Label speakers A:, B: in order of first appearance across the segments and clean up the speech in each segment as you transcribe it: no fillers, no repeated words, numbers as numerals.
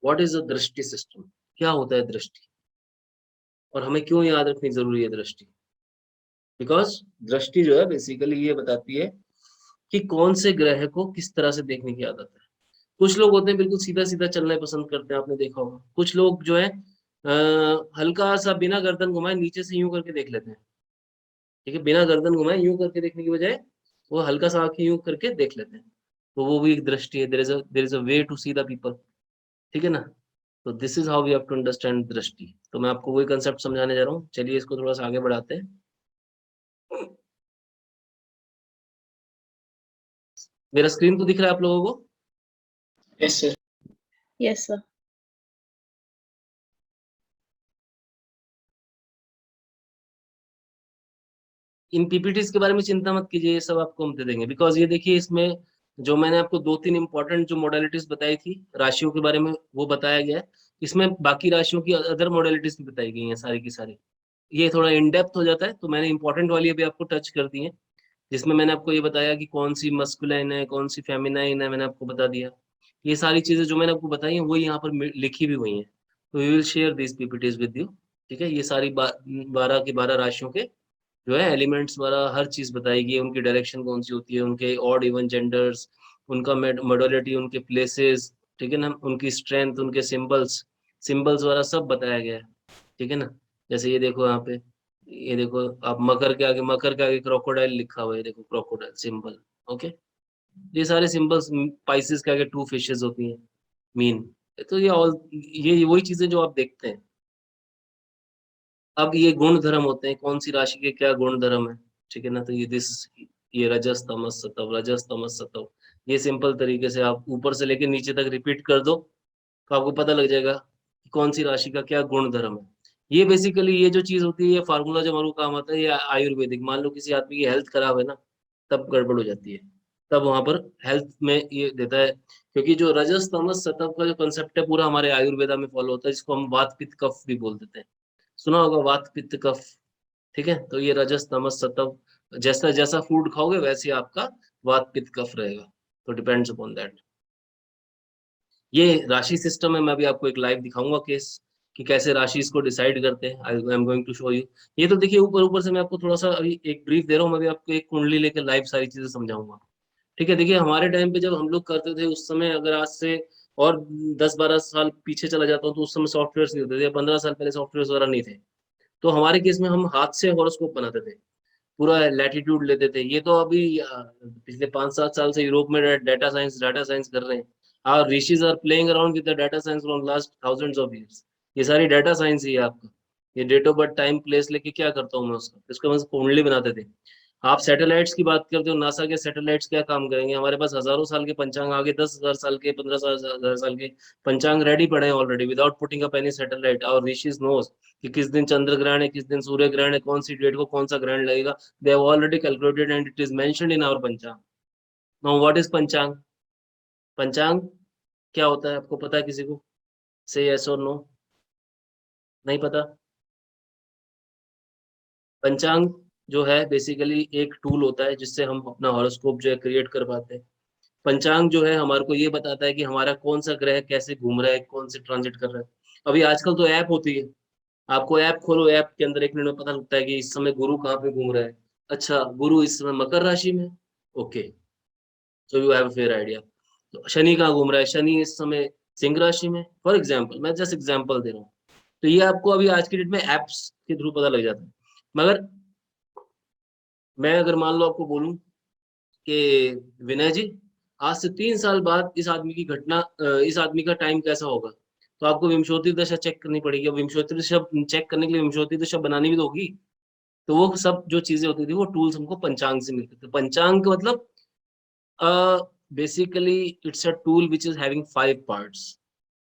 A: What is a दृष्टि system, क्या होता है दृष्टि, और हमें क्यों याद रखनी जरूरी है दृष्टि। बिकॉज दृष्टि जो है बेसिकली ये बताती है कि कौन से ग्रह को किस तरह से देखने की आदत है। कुछ लोग होते हैं बिल्कुल सीधा सीधा चलना पसंद करते हैं, आपने देखा होगा। कुछ लोग जो है हल्का सा बिना गर्दन घुमाए नीचे से यूं करके देख लेते हैं। ठीक है, बिना गर्दन घुमाए यूं करके देखने की बजाय वो हल्का सा आंखें यूं करके देख लेते हैं। तो वो भी एक दृष्टि है, there is a way to see the people. ठीक है ना। तो this is how we have to understand दृष्टि। तो मैं आपको वही कंसेप्ट समझाने जा रहा हूँ, चलिए इसको थोड़ा सा आगे बढ़ाते हैं। मेरा स्क्रीन तो दिख रहा है आप लोगों को?
B: Yes sir.
C: Yes sir.
A: इन पीपीटीज के बारे में चिंता मत कीजिए, ये सब आपको हम दे देंगे। बिकॉज ये देखिए, इसमें जो मैंने आपको दो तीन इंपॉर्टेंट जो मोडालिटीज बताई थी राशियों के बारे में, वो बताया गया है। इसमें बाकी राशियों की अदर मोडालिटीज भी बताई गई हैं सारी की सारी। ये थोड़ा इन डेप्थ हो जाता है, तो मैंने इंपॉर्टेंट वाली अभी आपको टच कर दी है, जिसमें मैंने आपको ये बताया कि कौन सी मस्कुलाइन है, कौन सी फेमिनाइन है, मैंने आपको बता दिया। ये सारी चीजें जो मैंने आपको बताई हैं वो यहाँ पर लिखी भी हुई हैं। तो we will share this PPTs with you. ठीक है, ये सारी 12 की 12 राशियों के जो है एलिमेंट्स वाला हर चीज बताएगी, उनकी डायरेक्शन कौन सी होती है, उनके ऑड इवन जेंडर्स, उनका मोडोलिटी, उनके प्लेसेस, ठीक है ना, उनकी स्ट्रेंथ, उनके सिंबल्स, सिंबल्स वाला सब बताया गया है। ठीक है ना। जैसे ये देखो यहाँ पे, ये देखो आप मकर के आगे क्रोकोडाइल लिखा हुआ है, देखो क्रोकोडाइल सिंबल। ओके, ये सारे सिंबल्स, पाइसेस के आगे टू फिशेस होती हैं मीन। तो ये ऑल, ये वही चीजें जो आप देखते हैं। अब ये गुण धर्म होते हैं, कौन सी राशि के क्या गुण धर्म है। ठीक है ना। तो ये रजस तमस सतव, रजस तमस सतव, ये सिंपल तरीके से आप ऊपर से लेके नीचे तक रिपीट कर दो, तो आपको पता लग जाएगा कि कौन सी राशि का क्या गुण धर्म है। ये बेसिकली ये जो चीज होती है, ये फार्मूला जब हमारे काम आता है, ये आयुर्वेदिक। मान लो किसी आदमी की हेल्थ खराब है ना, तब गड़बड़ हो जाती है, तब वहां पर हेल्थ में ये देता है। क्योंकि जो रजस तमस सतव का जो कंसेप्ट है पूरा हमारे आयुर्वेदा में फॉलो होता है, जिसको हम वात पित्त कफ भी बोल देते हैं। सुना होगा वात पित्त कफ। ठीक है, तो ये रजस तमस सतव, जैसा जैसा फूड खाओगे वैसे ही आपका वात पित्त कफ रहेगा। तो डिपेंड्स अपॉन दैट। ये राशि सिस्टम है। मैं भी आपको एक लाइव दिखाऊंगा केस कि कैसे राशि इसको डिसाइड करते हैं। I am going to show you. ये तो देखिए ऊपर ऊपर से मैं आपको थोड़ा सा अभी एक ब्रीफ दे रहा हूँ, मैं भी आपको एक कुंडली लेकर लाइव सारी चीजें समझाऊंगा। ठीक है, देखिए हमारे टाइम पे जब हम लोग करते थे उस समय, अगर आज से और 10-12 साल पीछे चला जाता हूँ, तो उस समय सॉफ्टवेयर नहीं होते थे, 15 साल पहले सॉफ्टवेयर वगैरह नहीं थे। तो हमारे केस में हम हाथ से हॉरोस्कोप बनाते थे, पूरा लैटिट्यूड लेते थे। ये तो अभी पिछले 5-7 साल से यूरोप में डाटा साइंस कर रहे हैं। और rishis are playing around with the data science from last thousands of years. ये सारी डाटा साइंस ही है आपका। ये date of birth time place लेके क्या करता हूँ मैं उसका, इसको हम कुंडली बनाते थे। आप सैटेलाइट्स की बात करते हो, नासा के सैटेलाइट्स क्या काम करेंगे, हमारे पास हजारों साल के पंचांग आगे, 10,000 साल के, 15,000 साल के पंचांग रेडी पड़े हैं already, without putting up any satellite. और ऋषिज नोज कि किस दिन चंद्र ग्रहण है, किस दिन सूर्य ग्रहण है, कौन सी डेट को कौन सा ग्रहण लगेगा। They have already calculated and it is mentioned in our panchang. Now what is panchang? पंचांग क्या होता है, आपको पता है किसी को? से यस और नो। नहीं पता? पंचांग जो है बेसिकली एक टूल होता है जिससे हम अपना हॉरोस्कोप जो है क्रिएट कर पाते हैं। पंचांग जो है हमारे को ये बताता है कि हमारा कौन सा ग्रह कैसे घूम रहा है, कौन से ट्रांजिट कर रहा है। अभी आजकल तो ऐप होती है, आपको ऐप खोलो, ऐप के अंदर 1 मिनट में पता लगता है कि इस समय गुरु कहाँ पे घूम रहा है। अच्छा, गुरु इस समय मकर राशि में, okay, so you have a fair idea. तो शनि कहाँ घूम रहा है, शनि इस समय सिंह राशि में, फॉर एग्जाम्पल, मैं जस्ट एग्जाम्पल दे रहा हूँ। तो ये आपको अभी आज की डेट में एप्स के थ्रू पता लग जाता है। मगर मैं अगर मान लो आपको बोलूं कि विनय जी, आज से 3 साल बाद इस आदमी की घटना, इस आदमी का टाइम कैसा होगा, तो आपको विंशोत्ति दशा चेक करनी पड़ेगी। अब विंशोत्ति दशा चेक करने के लिए विंशोत्ति दशा बनानी भी तो होगी। तो वो सब जो चीजें होती थी वो टूल्स हमको पंचांग से मिलते थे। पंचांग का मतलब basically it's a tool which is having 5 parts.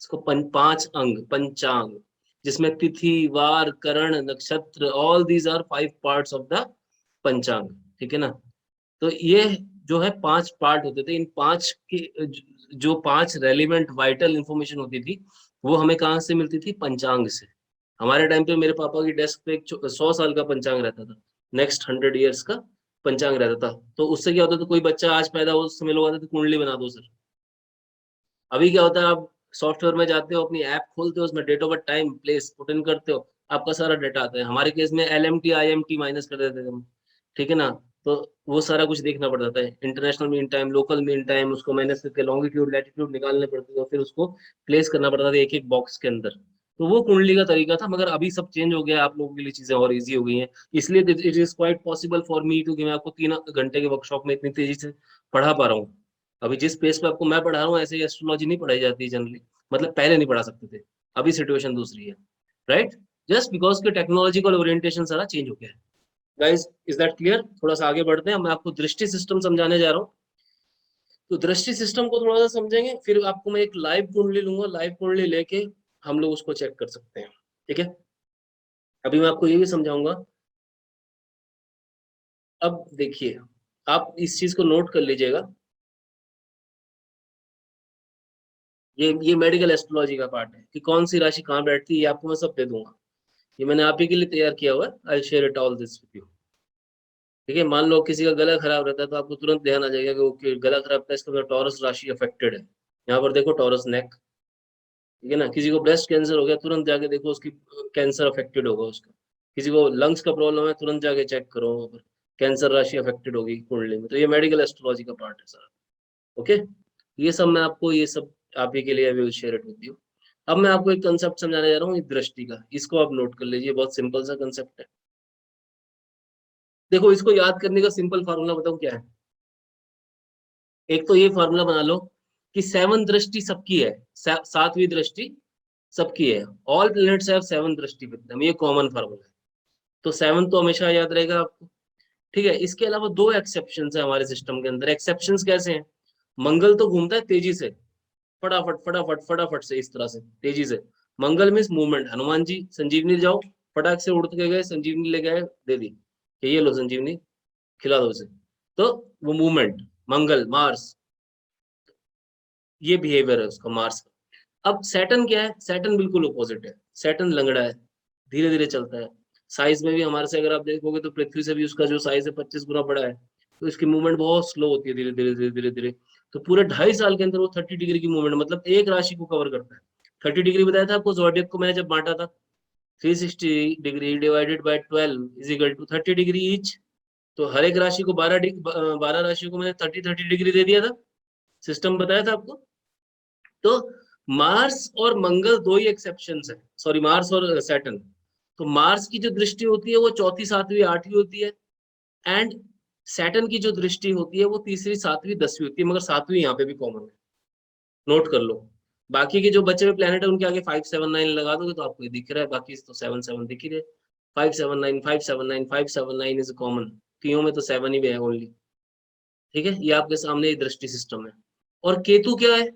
A: इसको 5 अंग पंचांग, जिसमें तिथि वार करण नक्षत्र, all these are 5 parts of the panchang. ठीक है ना। तो ये जो है 5 पार्ट होते थे। इन 5 की जो 5 रेलिवेंट वाइटल इंफॉर्मेशन होती थी, वो हमें कहाँ से मिलती थी? पंचांग से। हमारे टाइम पे मेरे पापा की डेस्क पे 100 साल का पंचांग रहता था, नेक्स्ट 100 ईयर्स का पंचांग रहता था। तो उससे क्या होता था, कोई बच्चा आज पैदा हो, उस समय लोग आते थे कुंडली बना दो सर। अभी क्या होता है, आप सॉफ्टवेयर में जाते हो, अपनी ऐप खोलते हो, उसमें date of birth, time, place put in करते हो, आपका सारा डेटा आता है। हमारे केस में LMT IMT माइनस कर देते थे हम, ठीक है ना। तो वो सारा कुछ देखना पड़ता था, international mean time, local mean time, उसको माइनस करके लॉन्गिट्यूड लैटिट्यूड निकालने पड़ते थे, फिर उसको प्लेस करना पड़ता था एक एक बॉक्स के अंदर। तो वो कुंडली का तरीका था, मगर अभी सब चेंज हो गया, आप लोगों के लिए चीजें और इजी हो गई हैं। इसलिए it is quite possible for me to कि मैं आपको 3 घंटे के वर्कशॉप में इतनी तेजी से पढ़ा पा रहा हूँ। अभी जिस पेस पे आपको मैं पढ़ा रहा हूँ, ऐसे ही एस्ट्रोलॉजी नहीं पढ़ाई जाती जनरली, मतलब पहले नहीं पढ़ा सकते थे, अभी सिचुएशन दूसरी है, राइट। जस्ट बिकॉज के टेक्नोलॉजिकल ओरिएंटेशन सारा चेंज हो गया है। Guys, is that clear? थोड़ा सा आगे बढ़ते हैं, मैं आपको दृष्टि सिस्टम समझाने जा रहा हूँ। तो दृष्टि सिस्टम को थोड़ा सा समझेंगे, फिर आपको मैं एक लाइव कुंडली लूंगा, लाइव कुंडली लेके हम लोग उसको चेक कर सकते हैं, ठीक है। अभी मैं आपको ये भी समझाऊंगा। अब देखिए, आप इस चीज को नोट कर लीजिएगा, ये मेडिकल एस्ट्रोलॉजी का पार्ट है कि कौन सी राशि कहाँ बैठती है, ये आपको मैं सब दे दूंगा। ये मैंने आप ही के लिए तैयार किया हुआ है, I share it all this with you. ठीक है, मान लो किसी का गला खराब रहता है, तो आपको तुरंत ध्यान आ जाएगा कि ओके गला खराब था, इसका मतलब टॉरस राशि अफेक्टेड है। यहाँ पर देखो टॉरस नेक, ठीक है ना। किसी को ब्रेस्ट कैंसर हो गया, तुरंत जाके देखो उसकी कैंसर अफेक्टेड होगा उसका। किसी को लंग्स का प्रॉब्लम है, तुरंत जाके चेक करो वहाँ पर कैंसर राशि अफेक्टेड होगी कुंडली में। तो ये मेडिकल एस्ट्रोलॉजी का पार्ट है सर। ओके, ये सब मैं आपको, ये सब आप ही के लिए will share it with you. अब मैं आपको एक कंसेप्ट समझाने जा रहा हूँ, दृष्टि का, इसको आप नोट कर लीजिए, बहुत सिंपल सा कंसेप्ट है। देखो, इसको याद करने का सिंपल फार्मूला बताऊं क्या है। एक तो ये फार्मूला बना लो कि 7 दृष्टि सबकी है, 7वीं दृष्टि सबकी है। ऑल प्लैनेट्स हैव 7 दृष्टि विद देम, ये कॉमन फार्मूला है। तो 7 तो हमेशा याद रहेगा आपको, ठीक है। इसके अलावा 2 एक्सेप्शंस है हमारे सिस्टम के अंदर। एक्सेप्शंस कैसे हैं? मंगल तो घूमता है तेजी से, फटाफट फटाफट फटाफट से, इस तरह से तेजी से। मंगल मीन्स मूवमेंट। हनुमान जी संजीवनी जाओ, फटाक से उड़ के गए, संजीवनी ले गए, दे दी कि ये लो संजीवनी, खिला दो उसे। तो वो मूवमेंट, मंगल, मार्स, ये बिहेवियर है उसका, मार्स का। अब सैटर्न क्या है? सैटर्न बिल्कुल अपोजिट है। सैटर्न लंगड़ा है, धीरे धीरे चलता है। साइज में भी हमारे से अगर आप देखोगे तो पृथ्वी से भी उसका जो साइज है 25 गुना बड़ा है। तो इसकी मूवमेंट बहुत स्लो होती है, धीरे धीरे धीरे धीरे धीरे। तो पूरे 2.5 साल के अंदर वो 30 डिग्री की मूवमेंट, मतलब एक राशि को कवर करता है। 30 डिग्री बताया था आपको ज़ोडिएक को मैंने जब बांटा था, 360 degree divided by 12 is equal to 30 degree each. तो हर एक राशि को 12 राशि को मैंने 30 30 डिग्री दे दिया था, सिस्टम बताया था आपको। तो मार्स और मंगल दो ही एक्सेप्शन है, सॉरी मार्स और सैटर्न। तो मार्स की जो दृष्टि होती है वो चौथी, सातवीं, आठवीं होती है। एंड सैटर्न की जो दृष्टि होती है वो तीसरी, सातवीं, 10वीं होती है, मगर सातवीं यहाँ पे भी कॉमन है, नोट कर लो। बाकी के जो बचे हुए प्लेनेट है उनके आगे 5 7 9 लगा दोगे तो आपको ये दिख रहा है, बाकी तो 7 7 दिख ही रहे। 5 7 9 5 7 9 5 7 9 इज कॉमन। तीनों में तो 7 ही है ओनली, ठीक है। ये आपके सामने ये दृष्टि सिस्टम है। और केतु क्या है?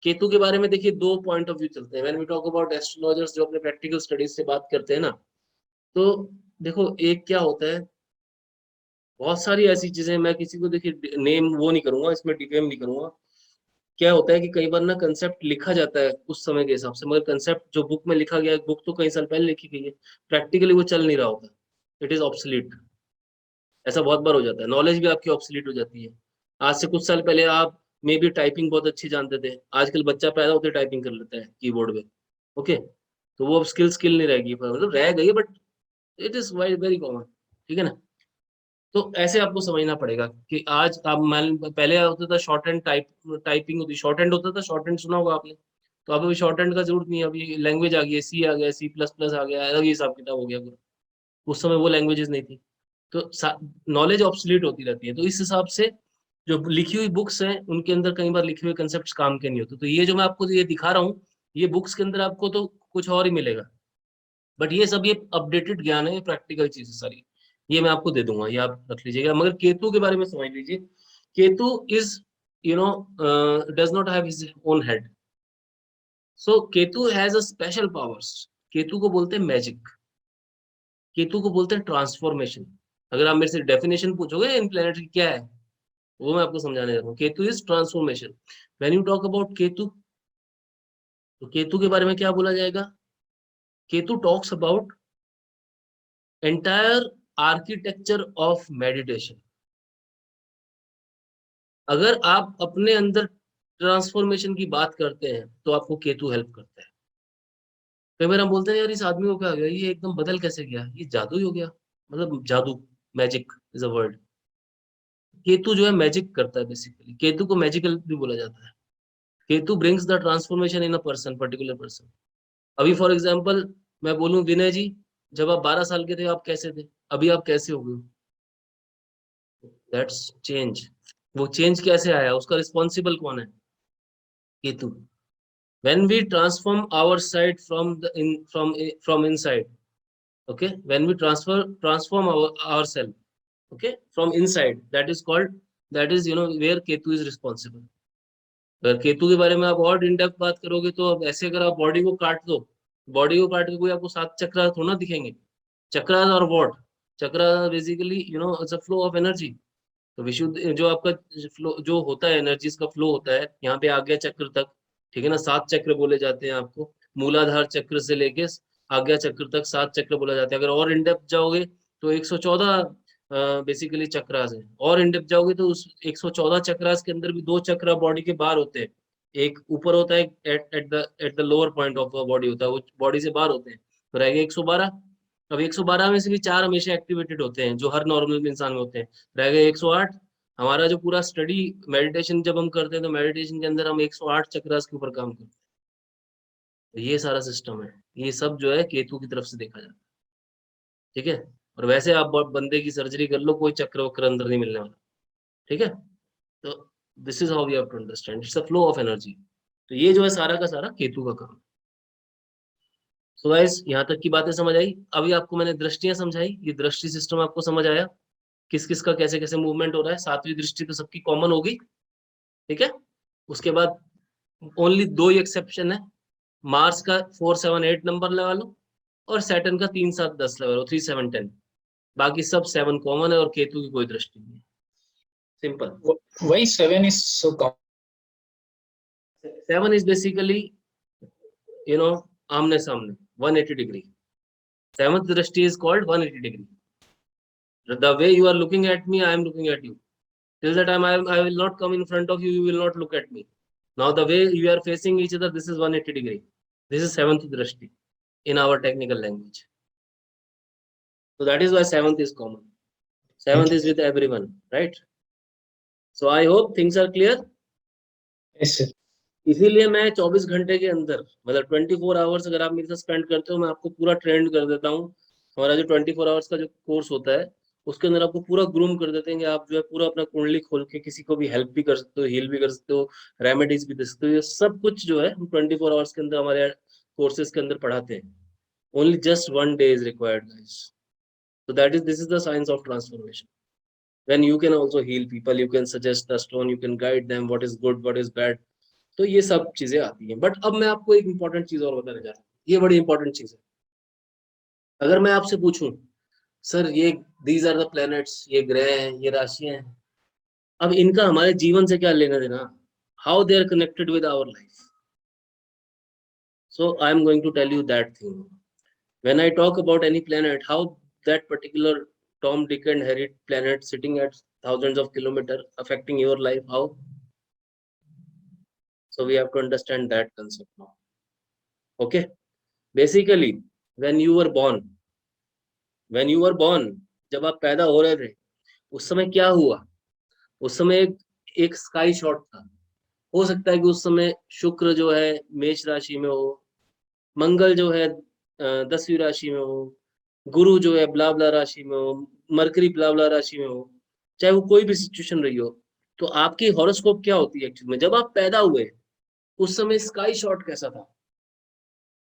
A: केतु के बारे में देखिए, 2 पॉइंट ऑफ व्यू चलते हैं when we talk about astrologers जो अपने प्रैक्टिकल स्टडीज से बात करते हैं ना। तो देखो, एक क्या होता है, बहुत सारी ऐसी चीजें, मैं किसी को देखिए नेम वो नहीं करूंगा, इसमें डिफेम नहीं करूंगा। क्या होता है कि कई बार ना कंसेप्ट लिखा जाता है उस समय के हिसाब से, मगर कंसेप्ट जो बुक में लिखा गया है, बुक तो कई साल पहले लिखी गई है, प्रैक्टिकली वो चल नहीं रहा होता, इट इज ऑब्सलीट। ऐसा बहुत बार हो जाता है, नॉलेज भी आपकी ऑब्सलीट हो जाती है। आज से कुछ साल पहले आप मे बी टाइपिंग बहुत अच्छी जानते थे, आजकल बच्चा पैदा होते टाइपिंग कर लेता है कीबोर्ड पे, ओके। तो वो अब स्किल स्किल नहीं रहेगी, मतलब रह गई है, but it is very common, ठीक है ना। तो ऐसे आपको समझना पड़ेगा कि आज आप मान, पहले होता था शॉर्ट हैंड टाइपिंग होती, शॉर्ट हैंड होता था, शॉर्ट हैंड सुना होगा आपने। तो अब अभी शॉर्ट हैंड का जरूरत नहीं है, अभी लैंग्वेज आ गई है, सी आ गया, C++ आ गया, अलग ही हिसाब किताब हो गया पूरा। उस समय वो लैंग्वेजेस नहीं थी। तो नॉलेज ऑब्सलीट होती रहती है, तो इस हिसाब से जो लिखी हुई बुक्स हैं उनके अंदर कई बार लिखे हुए कंसेप्ट काम के नहीं होते। तो ये जो मैं आपको ये दिखा रहा हूँ, ये बुक्स के अंदर आपको तो कुछ और ही मिलेगा, बट ये सब ये अपडेटेड ज्ञान है, ये प्रैक्टिकल चीज है सारी। ये मैं आपको दे दूंगा, ये आप रख लीजिएगा। मगर केतु के बारे में समझ लीजिए। Ketu is, you know, does not have his own head. So Ketu has a special powers. Ketu को बोलते हैं मैजिक, केतु को बोलते हैं ट्रांसफॉर्मेशन। अगर आप मेरे से डेफिनेशन पूछोगे इन प्लेनेट की क्या है, वो मैं आपको समझाने जा रहा हूँ। Ketu is transformation. When you talk about Ketu, तो केतु के बारे में क्या बोला जाएगा? Ketu talks about entire architecture of meditation. अगर आप अपने अंदर ट्रांसफॉर्मेशन की बात करते हैं तो आपको केतु हेल्प करता है। कई बार हम बोलते हैं यार इस आदमी को क्या हो गया, ये एकदम बदल कैसे गया, ये जादू ही हो गया, मतलब जादू, magic is a word. Ketu जो है मैजिक करता है बेसिकली, केतु को मैजिकल भी बोला जाता है। Ketu brings the transformation in a person, particular person. अभी फॉर एग्जाम्पल मैं बोलूं विनय जी, जब आप 12 साल के थे आप कैसे थे, अभी आप कैसे हो गए, दैट्स चेंज। वो चेंज कैसे आया, उसका रिस्पॉन्सिबल कौन है, Ketu. when we transform our side from the in from inside, okay, when we transform ourselves, okay, from inside, that is called, that is where ketu is responsible। अगर केतु के बारे में आप और इन डेप्थ बात करोगे तो अब ऐसे अगर आप बॉडी को काट दो, बॉडी को काट के कोई आपको 7 चक्र थोड़ा ना दिखेंगे। चक्र और व्हाट, चक्र basically it's a flow of energy. तो विशुद्ध जो आपका फ्लो जो होता है, एनर्जीज का फ्लो होता है यहाँ पे आज्ञा चक्र तक, ठीक है ना, 7 चक्र बोले जाते हैं आपको। मूलाधार चक्र से लेके आज्ञा चक्र तक 7 चक्र बोला जाता है। अगर और इनडेप्थ जाओगे तो 114 बेसिकली चक्रास है। और इनडेप्थ जाओगे तो उस 114 चक्रास के अंदर भी 2 चक्र बॉडी के बाहर होते हैं। एक ऊपर होता है, at the lower point of body होता है, वो बॉडी से बाहर होते हैं, तो रहेगा 112। अब 112 में से भी 4 हमेशा एक्टिवेटेड होते हैं जो हर नॉर्मल इंसान में होते हैं, रह गए 108। हमारा जो पूरा स्टडी मेडिटेशन जब हम करते हैं तो मेडिटेशन के अंदर हम 108 चक्रास के ऊपर काम करते हैं। तो ये सारा सिस्टम है, ये सब जो है केतु की तरफ से देखा जाता है, ठीक है। और वैसे आप बंदे की सर्जरी कर लो, कोई चक्र वक्र अंदर नहीं मिलने वाला, ठीक है। तो this is how we have to understand, it's a flow of energy. तो ये जो है सारा का सारा केतु का काम। सो गाइस यहाँ तक की बातें समझ आई। अभी आपको मैंने दृष्टियां समझाई, ये दृष्टि सिस्टम आपको समझ आया, किस किस का कैसे कैसे मूवमेंट हो रहा है। 7वीं दृष्टि तो सबकी कॉमन होगी, ठीक है। उसके बाद ओनली 2 ही एक्सेप्शन है, मार्स का 4 7 8 नंबर लगा लो, और सैटर्न का 3 7 10 लगा लो, 3 7 10। बाकी सब 7 कॉमन है और केतु की कोई दृष्टि नहीं है, simple.
B: Why 7 is so common?
A: 7 is basically आमने सामने 180 डिग्री। 7th दृष्टि is called 180 degree. The way you are looking at me, I am looking at you. Till the time I will not come in front of you, you will not look at me. Now the way you are facing each other, this is 180 degree. This is 7th drashti in our technical language. So that is why 7th is common. 7th is with everyone, right? So I hope things are clear.
B: Yes, sir.
A: इसीलिए मैं 24 घंटे के अंदर, मतलब 24 hours अगर आप मेरे साथ स्पेंड करते हो, मैं आपको पूरा ट्रेंड कर देता हूँ। हमारा जो 24 आवर्स का जो कोर्स होता है उसके अंदर आपको पूरा ग्रूम कर देते हैं कि आप जो है पूरा अपना कुंडली खोल के किसी को भी हेल्प भी कर सकते हो, हील भी कर सकते हो, रेमेडीज भी दे सकते हो। ये सब कुछ जो है हम 24 आवर्स के अंदर हमारे कोर्सेज के अंदर पढ़ाते हैं। Only just 1 day is required guys. So that is, this is the science of transformation. When you can also heal people, you can suggest the stone, you can guide them what is good, what is bad. तो ये सब चीजें आती हैं। But अब मैं आपको एक इंपॉर्टेंट चीज और बताने जा रहा हूँ, ये बड़ी इंपॉर्टेंट चीज है। अगर मैं आपसे पूछूं सर ये दीज आर द प्लैनेट्स, ये ग्रह हैं, ये राशियां हैं, अब इनका हमारे जीवन से क्या लेना देना, how they are connected with our life. So I am going to tell you that thing. When I talk about any planet, how that particular Tom Dick and Harry planet sitting at thousands of kilometers affecting your life, how? So we have to understand that concept now. Okay, basically when you were born, जब आप पैदा हो रहे थे उस समय क्या हुआ, उस समय एक स्काई शॉट था। हो सकता है कि उस समय शुक्र जो है मेष राशि में हो, मंगल जो है 10वीं राशि में हो, गुरु जो है ब्लाबला राशि में हो, मरकरी ब्लाबला राशि में हो, चाहे वो कोई भी सिचुएशन रही हो। तो आपकी हॉरोस्कोप क्या होती है एक्चुअली में, जब आप पैदा हुए उस समय स्काई शॉट कैसा था।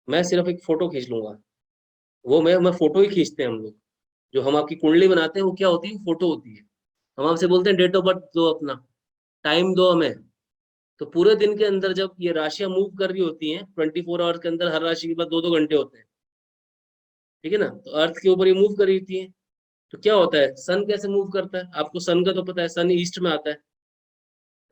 A: मैं सिर्फ एक फोटो खींच लूंगा, वो मैं फोटो ही खींचते हैं हम लोग। जो हम आपकी कुंडली बनाते हैं वो क्या होती है, फोटो होती है। हम आपसे बोलते हैं डेट ऑफ बर्थ दो, अपना टाइम दो हमें। तो पूरे दिन के अंदर जब ये राशियां मूव कर रही होती हैं 24 आवर्स के अंदर, हर राशि के बाद 2-2 घंटे होते हैं, ठीक है ना। तो अर्थ के ऊपर ये मूव कर रही होती है। तो क्या होता है, सन कैसे मूव करता है, आपको सन का तो पता है, सन ईस्ट में आता है।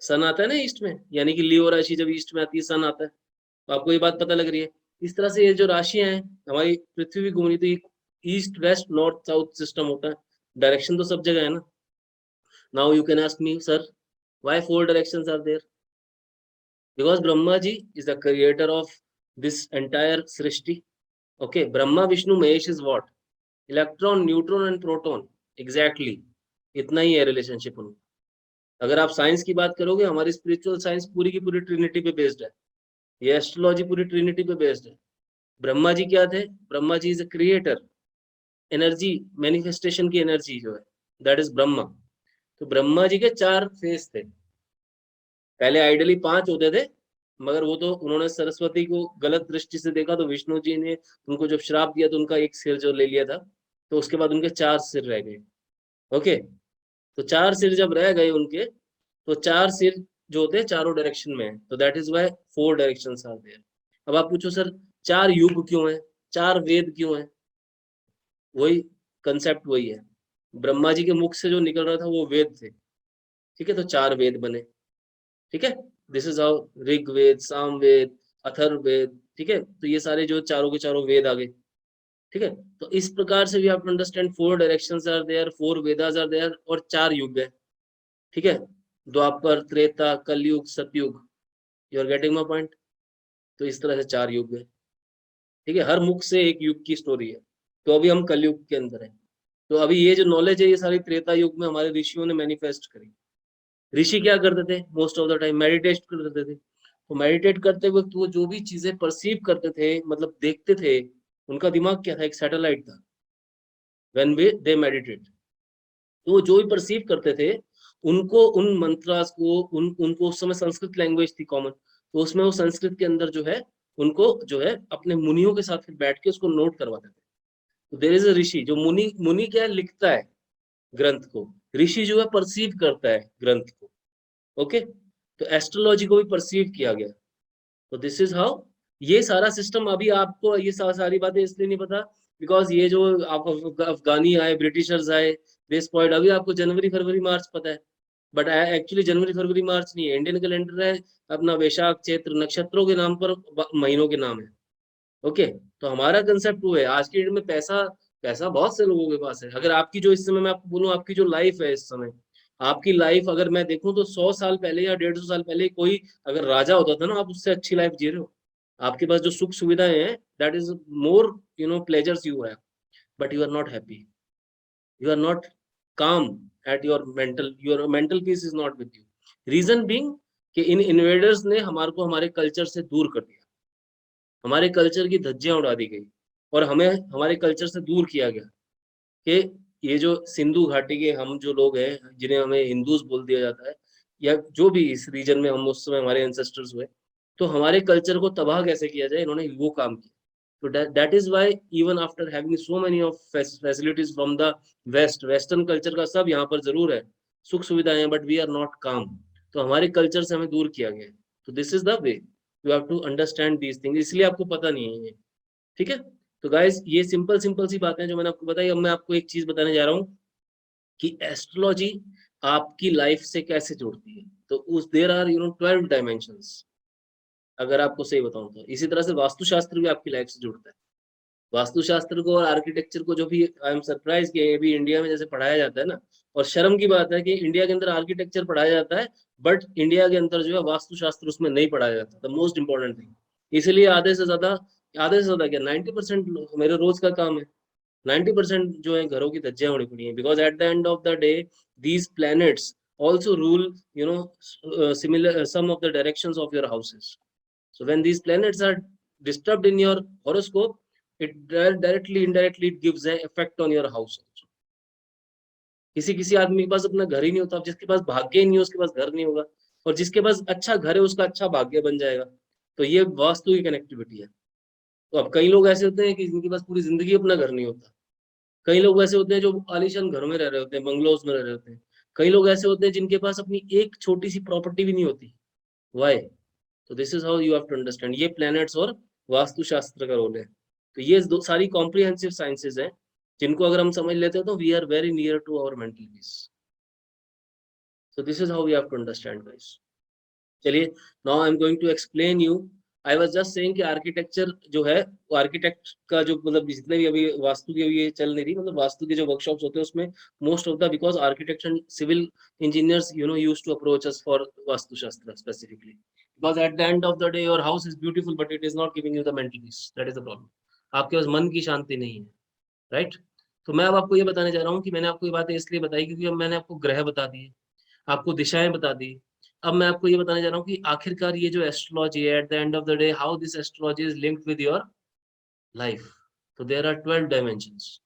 A: सन आता है ना ईस्ट में, यानी कि लियो राशि जब ईस्ट में आती है सन आता है। तो आपको ये बात पता लग रही है। इस तरह से ये जो राशियां हैं, हमारी पृथ्वी भी घूम रही, तो east west north south system होता है। डायरेक्शन तो सब जगह है ना। Now you can ask me sir, why 4 directions are there. because Brahma ji is the creator of this entire srishti. Okay, Brahma, Vishnu, Mahesh is what? Electron, neutron and proton. Exactly. इतना ही है relationship उनका. अगर आप science की बात करोगे, हमारी spiritual science पूरी की पूरी ट्रिनिटी पे बेस्ड है. ये एस्ट्रोलॉजी पूरी ट्रिनिटी पे बेस्ड है. ब्रह्मा जी क्या थे? Brahma ji is a creator. Energy, manifestation की एनर्जी जो है, दैट इज ब्रह्मा. तो ब्रह्मा जी के 4 फेस थे. पहले आइडियली 5 होते थे, मगर वो तो उन्होंने सरस्वती को गलत दृष्टि से देखा, तो विष्णु जी ने उनको जब श्राप दिया तो उनका एक सिर जो ले लिया था, तो उसके बाद उनके 4 सिर रह गए. ओके, तो 4 सिर जब रह गए उनके, तो 4 सिर जो होते हैं चारों डायरेक्शन में है, तो that is why 4 directions are there. अब आप पूछो सर 4 युग क्यों है, 4 वेद क्यों है? वही कंसेप्ट वही है. ब्रह्मा जी के मुख से जो निकल रहा था वो वेद थे. ठीक है, तो 4 वेद बने. ठीक है, this is how Rigveda, Samaveda, Atharvaveda. ठीक है, तो ये सारे जो चारों के चारों वेद आ गए. ठीक है, तो इस प्रकार से we have to understand 4 directions are there, 4 Vedas are there और 4 युग है. ठीक है, द्वापर, Treta, Kalyug, Satyug. You are getting my point? तो इस तरह से 4 युग है. ठीक है, हर मुख से एक युग की स्टोरी है. तो अभी हम कलयुग के अंदर है. तो अभी ये जो नॉलेज है ये सारी त्रेता युग में हमारे ऋषियों ने मैनिफेस्ट करी. ऋषि क्या करते थे? Most of the time meditate करते थे. तो मेडिटेट करते वक्त वो जो भी चीजें परसीव करते थे, मतलब देखते थे, उनका दिमाग क्या था? एक सैटेलाइट था. व्हेन दे मेडिटेट, तो जो भी परसीव करते थे, उनको उन मंत्रास को उनको उस समय संस्कृत लैंग्वेज थी कॉमन, तो उसमें वो संस्कृत के अंदर जो है उनको जो है अपने मुनियों के साथ फिर बैठ के उसको नोट करवाते थे. तो देयर इज अ ऋषि. जो मुनि मुनि क्या है? लिखता है ग्रंथ को. ऋषि जो है परसीव करता है ग्रंथ को. ओके, तो एस्ट्रोलॉजी को भी परसीव किया गया. तो दिस इज हाउ ये सारा सिस्टम. अभी आपको ये सारी बातें इसलिए नहीं पता बिकॉज ये जो आप अफगानी आए, ब्रिटिशर्स आए, दे स्पॉइल्ड. अभी आपको जनवरी फरवरी मार्च पता है, बट एक्चुअली जनवरी फरवरी मार्च नहीं है. इंडियन कैलेंडर है अपना वैशाख चैत्र, नक्षत्रों के नाम पर महीनों के नाम है. ओके, तो हमारा कंसेप्ट वो है. आज की डेट में पैसा, पैसा बहुत से लोगों के पास है. अगर आपकी जो इस समय मैं आपको बोलूं, आपकी जो लाइफ है इस समय, आपकी लाइफ अगर मैं देखूं तो 100 साल पहले या 150 साल पहले कोई अगर राजा होता था ना, आप उससे अच्छी लाइफ जी रहे हो. आपके पास जो सुख सुविधाएं हैं, that is more pleasures you have, but you are not happy. You are not calm at your mental peace is not with you. Reason being कि इन इन्वेडर्स ने हमारे को हमारे कल्चर से दूर कर दिया. हमारे कल्चर की धज्जियां उड़ा दी गई और हमें हमारे कल्चर से दूर किया गया. कि ये जो सिंधु घाटी के हम जो लोग हैं, जिन्हें हमें हिंदूज बोल दिया जाता है, या जो भी इस रीजन में हम उस समय हमारे एंसेस्टर्स हुए, तो हमारे कल्चर को तबाह कैसे किया जाए, इन्होंने वो काम किया. तो that is why even after having so many of facilities from the west, western culture का सब यहाँ पर जरूर है, सुख सुविधाएं, बट वी आर नॉट काम. तो हमारे कल्चर से हमें दूर किया गया है. तो this is the way you have to understand these things. इसलिए आपको पता नहीं है ये. ठीक है, तो गाइस ये सिंपल सिंपल सी बातें जो मैंने आपको बताई. अब मैं आपको एक चीज बताने जा रहा हूँ कि एस्ट्रोलॉजी आपकी लाइफ से कैसे जुड़ती है. तो उस देयर आर 12 डायमेंशंस. अगर आपको सही बताऊं तो इसी तरह से वास्तुशास्त्र भी आपकी लाइफ से जुड़ता है. वास्तुशास्त्र को और आर्किटेक्चर को जो भी आई एम सरप्राइज कि ये भी इंडिया में जैसे पढ़ाया जाता है ना, और शर्म की बात है कि इंडिया के अंदर आर्किटेक्चर पढ़ाया जाता है, बट इंडिया के अंदर जो है वास्तुशास्त्र उसमें नहीं पढ़ाया जाता. The most important thing. इसलिए आधे से ज्यादा क्या 90% मेरे रोज का काम है. 90% जो है घरों की धज्जियां उड़ी पड़ी हैं, because at the end of the day these planets also rule similar some of the directions of your houses. So when these planets are disturbed in your horoscope, it directly indirectly it gives an effect on your house also. किसी किसी आदमी के पास अपना घर ही नहीं होता. जिसके पास भाग्य ही नहीं है उसके पास घर नहीं होगा, और जिसके पास अच्छा घर है उसका अच्छा भाग्य बन जाएगा. तो ये वास्तु की कनेक्टिविटी है. तो अब कई लोग ऐसे होते हैं कि जिनके पास पूरी जिंदगी अपना घर नहीं होता. कई लोग ऐसे होते हैं जो आलीशान घरों में रह रहे होते हैं, बंगलोज में रह रहे होते हैं. कई लोग ऐसे होते हैं जिनके पास अपनी एक छोटी सी प्रॉपर्टी भी नहीं होती. वाई? तो this is how you have to understand. ये प्लैनेट्स और वास्तुशास्त्र का रोल है. तो ये सारी कॉम्प्रिहेंसिव साइंसेज हैं जिनको अगर हम समझ लेते हैं तो we are very near to our mental peace. So this is how we have to understand guys. चलिए, now I am going to explain you. I was just saying कि आर्किटेक्चर जो है, वो आर्किटेक्ट का जो मतलब जितने भी अभी वास्तु की अभी ये चल नहीं रही, मतलब वास्तु के जो वर्कशॉप्स होते हैं उसमें most of the because architect and civil engineers use to approach us for vastushastra specifically. Because at the end of the day, your house is beautiful, but it is not giving you the mental peace. That is the problem. आपके पास मन की शांति नहीं है, right? तो मैं अब आपको ये बताने जा रहा हूँ कि मैंने आपको ये बातें इसलिए बताई क्योंकि अब मैंने आपको ग्रह बता दिए, आपको दिशाएं बता दी। अब मैं आपको ये बताने जा रहा हूँ कि आखिरकार ये जो एस्ट्रोलॉजी है, at the end of the day, how this astrology is linked with your life. तो देयर आर 12 डायमेंशंस।